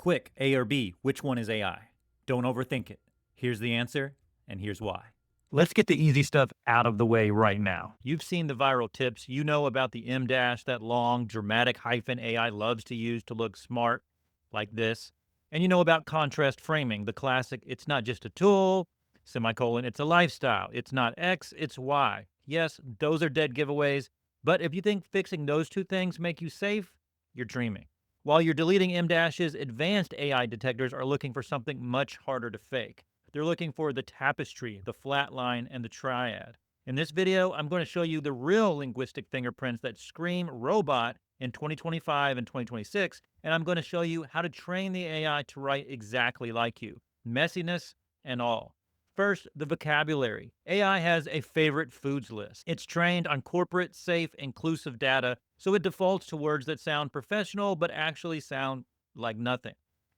Quick, A or B, which one is AI? Don't overthink it. Here's the answer, and here's why. Let's get the easy stuff out of the way right now. You've seen the viral tips. You know about the M dash, that long, dramatic hyphen AI loves to use to look smart, like this. And you know about contrast framing, the classic, it's not just a tool, semicolon, it's a lifestyle. It's not X, it's Y. Yes, those are dead giveaways. But if you think fixing those two things make you safe, you're dreaming. While you're deleting M dashes, advanced AI detectors are looking for something much harder to fake. They're looking for the tapestry, the flatline, and the triad. In this video, I'm going to show you the real linguistic fingerprints that scream robot in 2025 and 2026, and I'm going to show you how to train the AI to write exactly like you, messiness and all. First, the vocabulary. AI has a favorite foods list. It's trained on corporate, safe, inclusive data, so it defaults to words that sound professional but actually sound like nothing.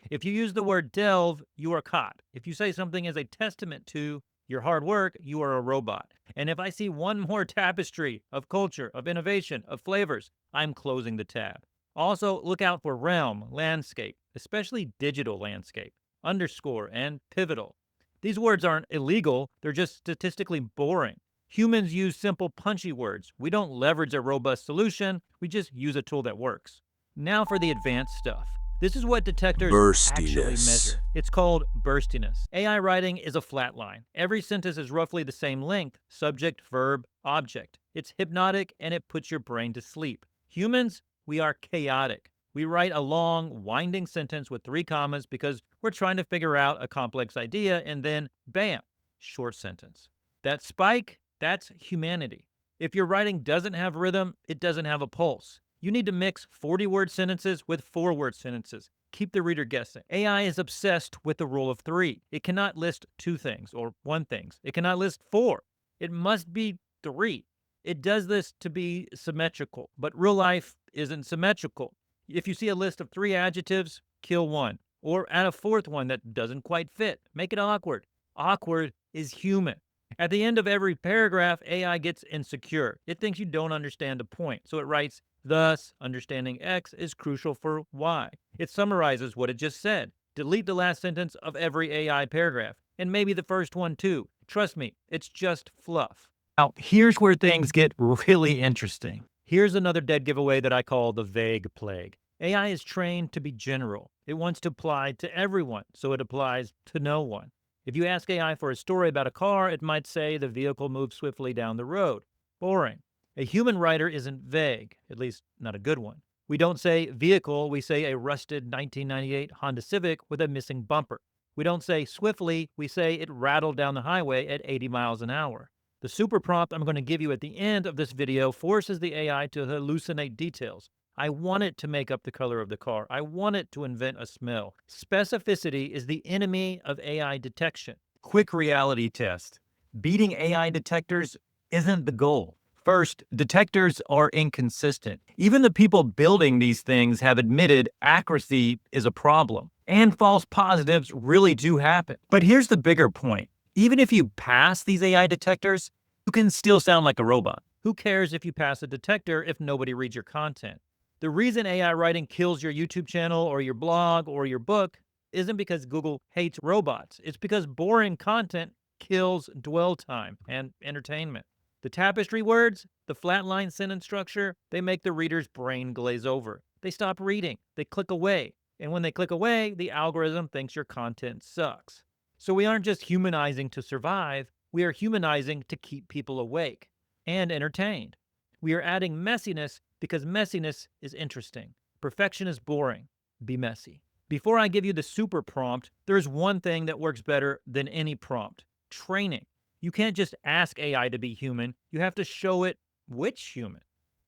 If you use the word delve, you are caught. If you say something is a testament to your hard work, you are a robot. And if I see one more tapestry of culture, of innovation, of flavors, I'm closing the tab. Also, look out for realm, landscape, especially digital landscape, underscore, and pivotal. These words aren't illegal, they're just statistically boring. Humans use simple, punchy words. We don't leverage a robust solution, we just use a tool that works. Now for the advanced stuff. This is what detectors actually measure. It's called burstiness. AI writing is a flat line. Every sentence is roughly the same length, subject, verb, object. It's hypnotic and it puts your brain to sleep. Humans, we are chaotic. We write a long, winding sentence with 3 commas because we're trying to figure out a complex idea, and then, bam, short sentence. That spike, that's humanity. If your writing doesn't have rhythm, it doesn't have a pulse. You need to mix 40-word sentences with 4-word sentences. Keep the reader guessing. AI is obsessed with the rule of 3. It cannot list 2 things or 1 thing. It cannot list 4. It must be 3. It does this to be symmetrical, but real life isn't symmetrical. If you see a list of 3 adjectives, kill 1. Or add a 4th one that doesn't quite fit. Make it awkward. Awkward is human. At the end of every paragraph, AI gets insecure. It thinks you don't understand the point, so it writes, thus, understanding X is crucial for Y. It summarizes what it just said. Delete the last sentence of every AI paragraph, and maybe the first one too. Trust me, it's just fluff. Now, here's where things get really interesting. Here's another dead giveaway that I call the vague plague. AI is trained to be general. It wants to apply to everyone, so it applies to no one. If you ask AI for a story about a car, it might say the vehicle moves swiftly down the road. Boring. A human writer isn't vague, at least not a good one. We don't say vehicle, we say a rusted 1998 Honda Civic with a missing bumper. We don't say swiftly, we say it rattled down the highway at 80 miles an hour. The super prompt I'm going to give you at the end of this video forces the AI to hallucinate details. I want it to make up the color of the car. I want it to invent a smell. Specificity is the enemy of AI detection. Quick reality test. Beating AI detectors isn't the goal. First, detectors are inconsistent. Even the people building these things have admitted accuracy is a problem, and false positives really do happen. But here's the bigger point. Even if you pass these AI detectors, you can still sound like a robot. Who cares if you pass a detector if nobody reads your content? The reason AI writing kills your YouTube channel or your blog or your book isn't because Google hates robots. It's because boring content kills dwell time and entertainment. The tapestry words, the flatline sentence structure, they make the reader's brain glaze over. They stop reading. They click away. And when they click away, the algorithm thinks your content sucks. So we aren't just humanizing to survive. We are humanizing to keep people awake and entertained. We are adding messiness because messiness is interesting. Perfection is boring. Be messy. Before I give you the super prompt, there's one thing that works better than any prompt: training. You can't just ask AI to be human. You have to show it which human.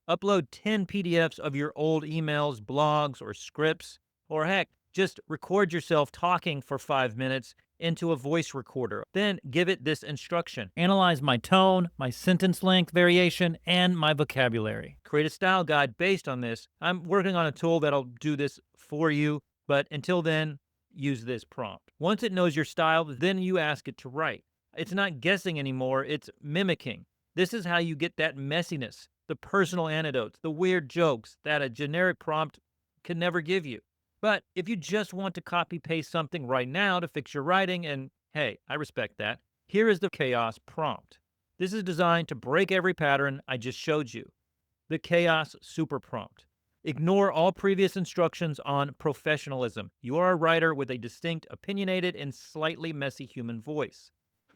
Upload 10 PDFs of your old emails, blogs, or scripts, or heck, just record yourself talking for 5 minutes into a voice recorder. Then give it this instruction. Analyze my tone, my sentence length variation, and my vocabulary. Create a style guide based on this. I'm working on a tool that'll do this for you, but until then, use this prompt. Once it knows your style, then you ask it to write. It's not guessing anymore, it's mimicking. This is how you get that messiness, the personal anecdotes, the weird jokes that a generic prompt can never give you. But if you just want to copy paste something right now to fix your writing, and hey, I respect that, here is the chaos prompt. This is designed to break every pattern I just showed you. The chaos super prompt. Ignore all previous instructions on professionalism. You are a writer with a distinct, opinionated, and slightly messy human voice.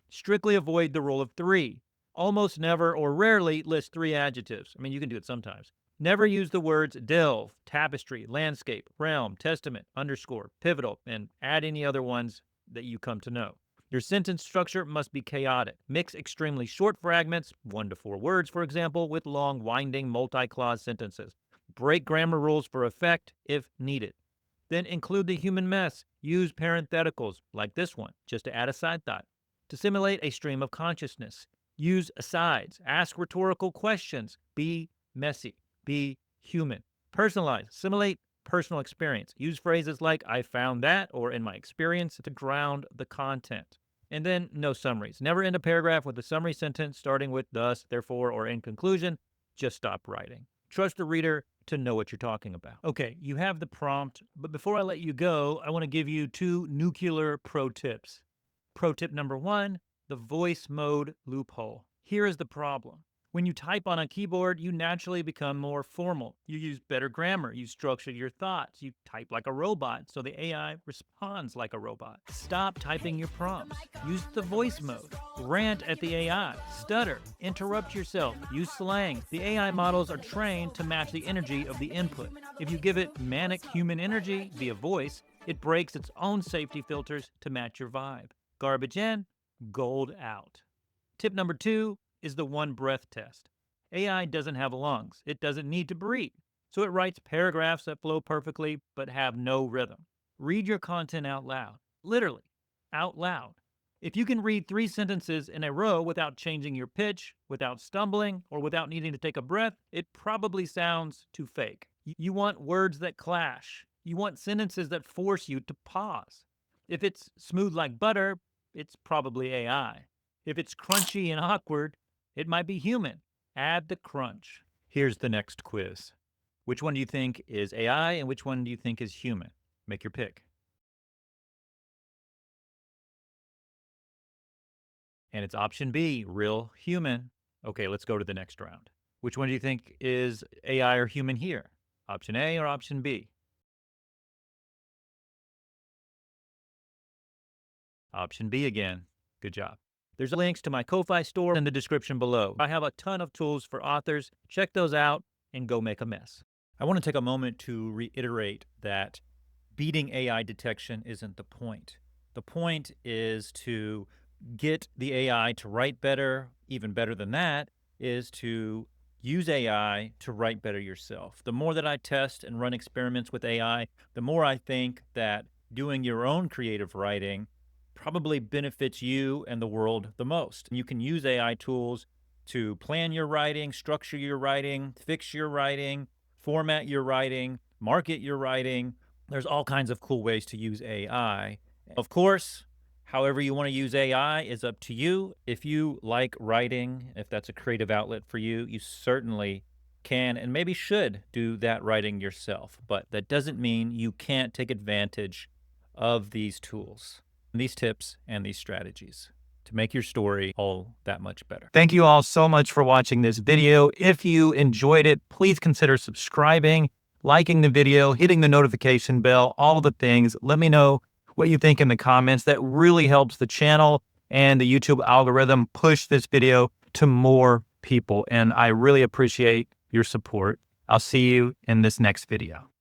Strictly avoid the rule of three. Almost never or rarely list three adjectives. I mean, you can do it sometimes. Never use the words delve, tapestry, landscape, realm, testament, underscore, pivotal, and add any other ones that you come to know. Your sentence structure must be chaotic. Mix extremely short fragments, 1 to 4 words, for example, with long, winding, multi-clause sentences. Break grammar rules for effect if needed. Then include the human mess. Use parentheticals, like this one, just to add a side thought. To simulate a stream of consciousness. Use asides. Ask rhetorical questions. Be messy. Be human. Personalize. Simulate personal experience. Use phrases like, I found that, or in my experience, to ground the content. And then no summaries. Never end a paragraph with a summary sentence starting with thus, therefore, or in conclusion. Just stop writing. Trust the reader to know what you're talking about. Okay, you have the prompt, but before I let you go, I want to give you 2 nuclear pro tips. Pro tip number 1, the voice mode loophole. Here is the problem. When you type on a keyboard, you naturally become more formal. You use better grammar. You structure your thoughts. You type like a robot, so the AI responds like a robot. Stop typing your prompts. Use the voice mode. Rant at the AI. Stutter. Interrupt yourself. Use slang. The AI models are trained to match the energy of the input. If you give it manic human energy via voice, it breaks its own safety filters to match your vibe. Garbage in, gold out. Tip number 2 is the one breath test. AI doesn't have lungs. It doesn't need to breathe. So it writes paragraphs that flow perfectly but have no rhythm. Read your content out loud. Literally, out loud. If you can read 3 sentences in a row without changing your pitch, without stumbling, or without needing to take a breath, it probably sounds too fake. You want words that clash. You want sentences that force you to pause. If it's smooth like butter, it's probably AI. If it's crunchy and awkward, it might be human. Add the crunch. Here's the next quiz. Which one do you think is AI and which one do you think is human? Make your pick. And it's option B, real human. Okay, let's go to the next round. Which one do you think is AI or human here? Option A or option B? Option B again. Good job. There's links to my Ko-Fi store in the description below. I have a ton of tools for authors. Check those out and go make a mess. I want to take a moment to reiterate that beating AI detection isn't the point. The point is to get the AI to write better. Even better than that is to use AI to write better yourself. The more that I test and run experiments with AI, the more I think that doing your own creative writing probably benefits you and the world the most. You can use AI tools to plan your writing, structure your writing, fix your writing, format your writing, market your writing. There's all kinds of cool ways to use AI. Of course, however you want to use AI is up to you. If you like writing, if that's a creative outlet for you, you certainly can and maybe should do that writing yourself. But that doesn't mean you can't take advantage of these tools, these tips, and these strategies to make your story all that much better. Thank you all so much for watching this video. If you enjoyed it, please consider subscribing, liking the video, hitting the notification bell, all the things. Let me know what you think in the comments. That really helps the channel and the YouTube algorithm push this video to more people. And I really appreciate your support. I'll see you in this next video.